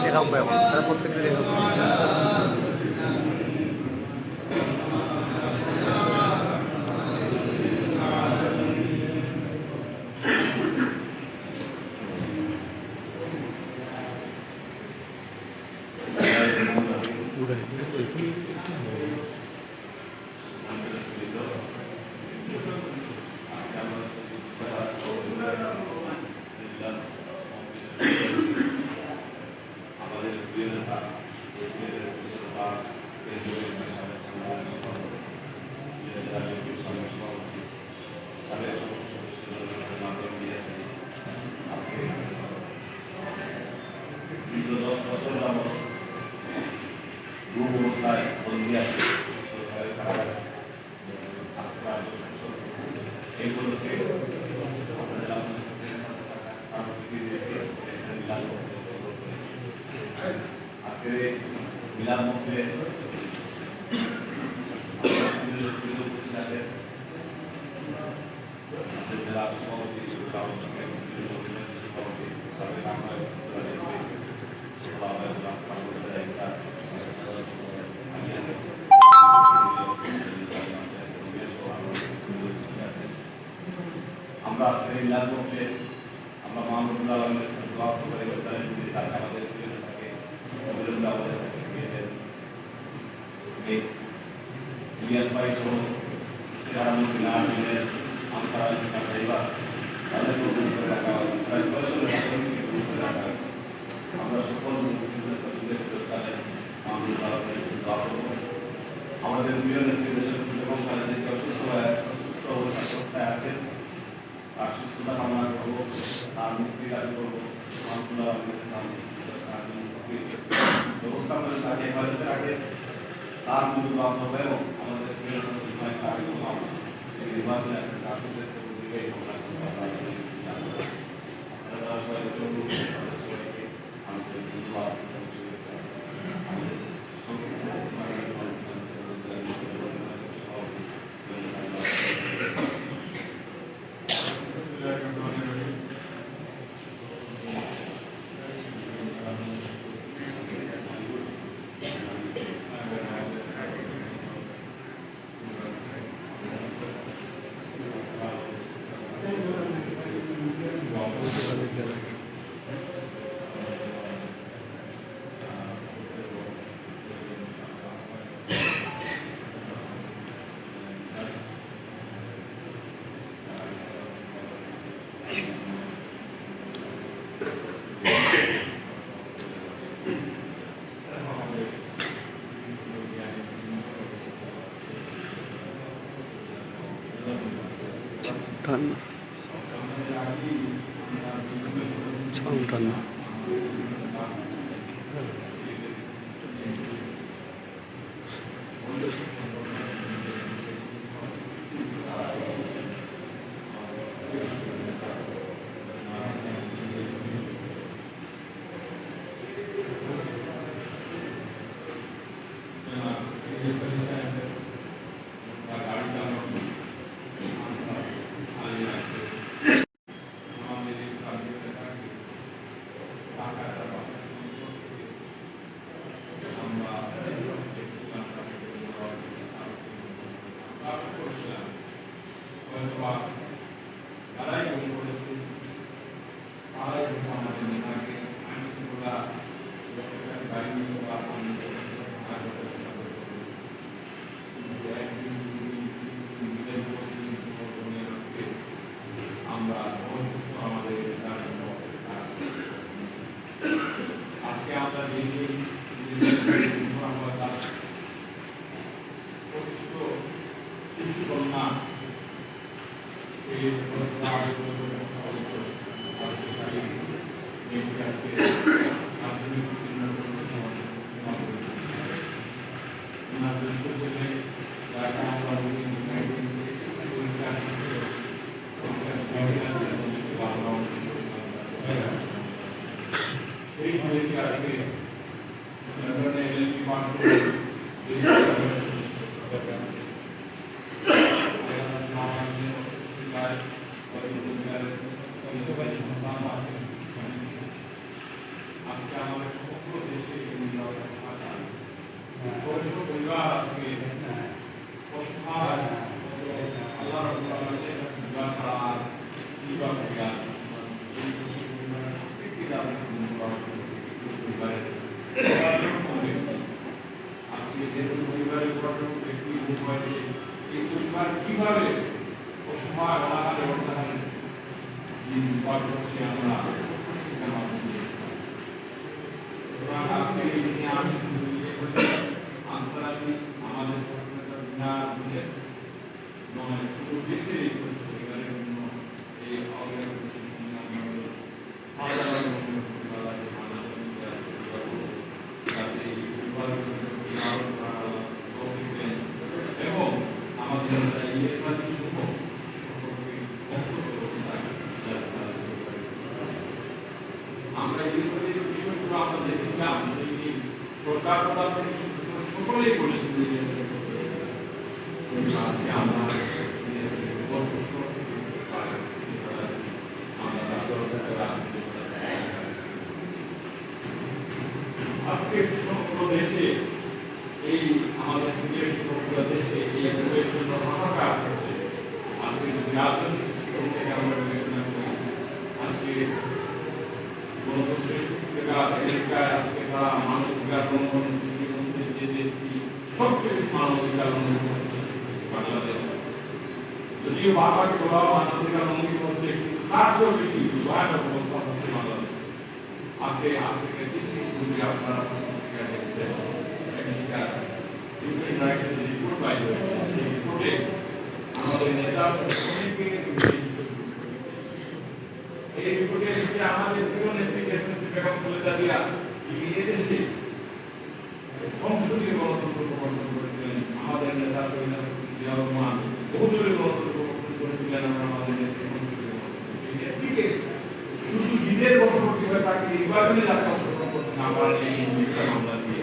দেখাবো এখন তারা প্রত্যেকটা দেখাবো। আমরা এই লালমুখে আমরা মাহমুদুল্লাহ আলমের দোয়া করে তাকে আমাদের থাকে ইলিয়াস ভাই সহ আমরা সকল আমাদের প্রিয় নেত্রী দেশের এবং তাদেরকে অসুস্থ অবস্থায় আছেন আর সুস্থতা কামনা করবো তার মুক্তি দাবি করবো ব্যবস্থা করে তাকে হেফাজতে রাখে তার মূল বান্ধবেও আমাদের নির্বাচনে সংটান Thank you. না এই কিভাবে অসহায় অনাহারে অর্থাৎ দিন পার করছি আমরা আজকে এই দিনে আমি আন্তর্জাতিক আমাদের নয় পুরো দেশে পরিবারের জন্য এই এবং আমাদের আমরা এই বিষয়গুলো আমরা দেখেছিলাম সরকার সকলেই বলেছেন আমরা আজকে সমগ্র দেশে এই আমাদের সিলেট সমগ্র দেশে এই রোগের জন্য হাহাকার করছে। আজকে যদি রাজনৈতিক দৃষ্টিকোণ থেকে আমরা বিবেচনা করি, আজকে গণতন্ত্রের আমেরিকায় আজকে তারা মানবাধিকার লঙ্ঘন যে দেশটি সবচেয়ে মানবাধিকার লঙ্ঘন বাংলাদেশ, যদিও বারবার বলা মানবাধিকার লঙ্ঘন হচ্ছে তার চেয়েও বেশি ভয়ানক অবস্থা হচ্ছে বাংলাদেশ। আজকে আজকে যদি আপনারা পত্রিকা দেখছেন হিউম্যান রাইটস যে রিপোর্ট বাইর হয়েছে, সেই রিপোর্টে আমাদের নেতা অনেকে এই রিপোর্টে যে আমাদের প্রিয় নেত্রী বেগম খালেদা জিয়া তিনি এদেশে সংসদীয় গণতন্ত্র প্রবর্তন করেছিলেন। আমাদের নেতা জিয়াউর রহমান বহুদলীয় গণতন্ত্র প্রবর্তন করেছিলেন। আমরা আমাদের নেত্রী এই নেত্রীকে শুধু বিদের বশবর্তী হয়ে তাকে নির্বাচনে যাতে অংশগ্রহণ করতে না পারেন এই মিথ্যা মামলা দিয়ে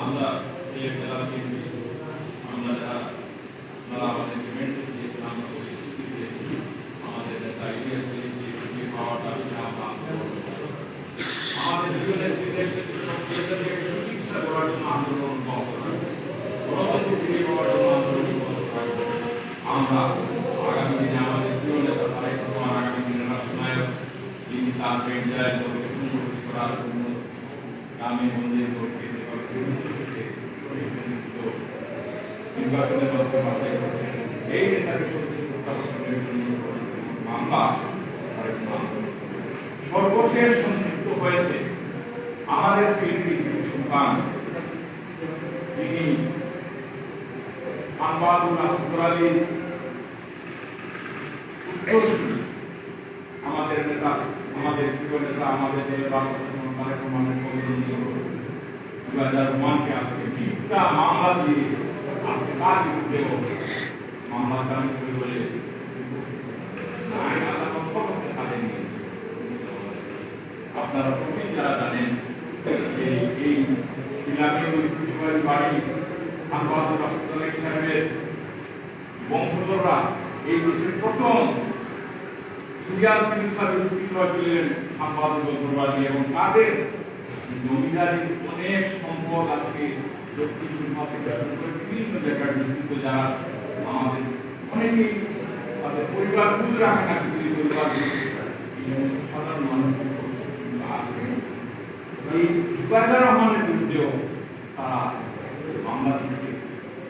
আমরা এই খেলাকে আমরা যারা আমাদেরকে মেনটেন দিয়েছেন, আমরা পরিস্থিতি দিয়েছি, আমাদের নেতা ইলিয়াসের যে পাওয়াটা আমাদের জীবনের চিকিৎসা করার জন্য আন্দোলন গণতন্ত্র ফিরে পাওয়ার জন্য আন্দোলন আমরা আগামী দিনে আমাদের প্রিয় নেতা তারেক রহমান আগামী দিনের রাষ্ট্রনায়ক, তিনি তার পেন্টায় পুনরুদ্ধি করার জন্য গ্রামে গঞ্জে নির্বাচনের মাধ্যমে এই নেতাকে মামলা সর্বশেষ সংযুক্ত হয়েছে আমাদের শিল্পী সুলতান, তিনি আমবাদুল আসফর আলী আমাদের নেতা, আমাদের প্রিয় নেতা, আমাদের তারেক রহমানের 2001-কে আজকে মিথ্যা মামলা দিয়ে আজকে তার বিরুদ্ধে মামলা চালু করে বলে আপনারা প্রবীণ যারা জানেন এই ইসলামী ঐতিহ্যবাহী বাড়ি আমবাদুল আসফর আলী সাহেবের বংশধররা এই দেশের প্রথম ইন্ডিয়ান সিভিল সার্ভিস ছিলেন আমবাদুল আসফর আলী এবং তাদের জমিদারির অনেক সম্পদ আজকে দক্ষিণ সুরমা থেকে বিভিন্ন জায়গায় বিস্তৃত, যারা আমাদের অনেকেই তাদের পরিবার বুঝে রাখে না, কিন্তু এই পরিবার সাধারণ মানুষ আজকে এই ইবাদুর রহমানের বিরুদ্ধেও তারা মামলা দিচ্ছে।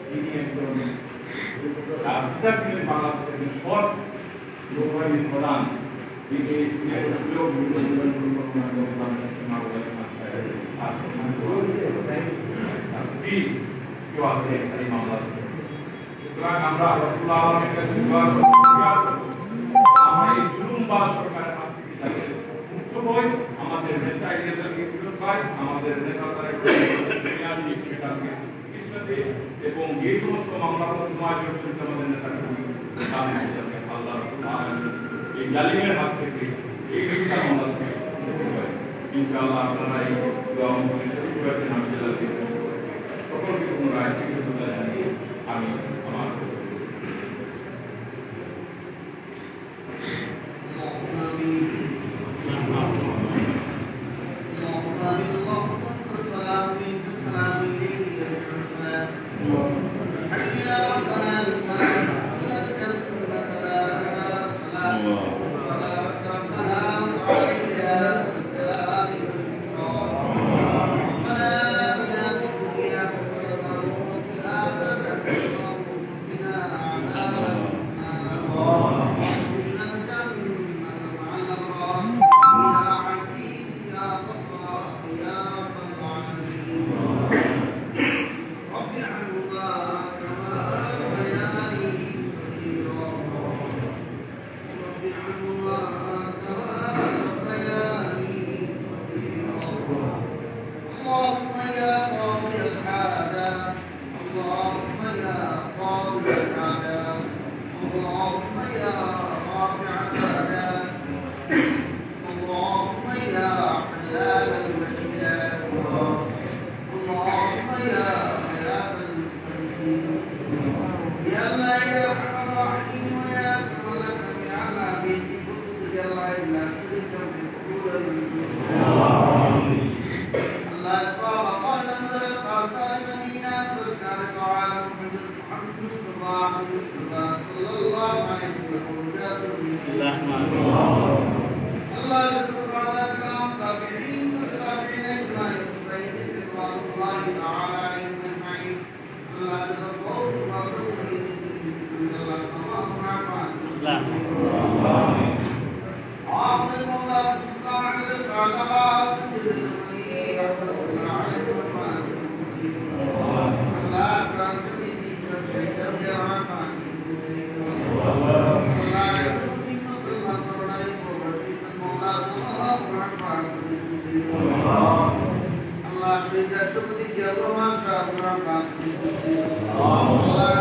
তিনি একজন পিতা ছিলেন বাংলাদেশের সৎ লোকবাহিনীর প্রধান, তিনি এই উকিল কেউ আছে এই মামলা। সুতরাং আমরা আল্লাহ আলমের কাছে দোয়া করব, আমরা এই জুলুমবাজ সরকারের হাত থেকে যাতে মুক্ত হই, আমাদের নেতা এদেরকে ফিরত পাই, আমাদের নেতা তারা সেটাকে কৃষ্ণতে এবং এই সমস্ত মামলা আমাদের নেতাকে আল্লাহ এই জালিমের হাত থেকে এই মিথ্যা মামলা থেকে ইনশাআল্লাহ আপনারা এই দোয়া করেছেন। আমি জেলাতে সকলকে পুনরায় কৃতজ্ঞতা জানিয়ে আমি আমার Allah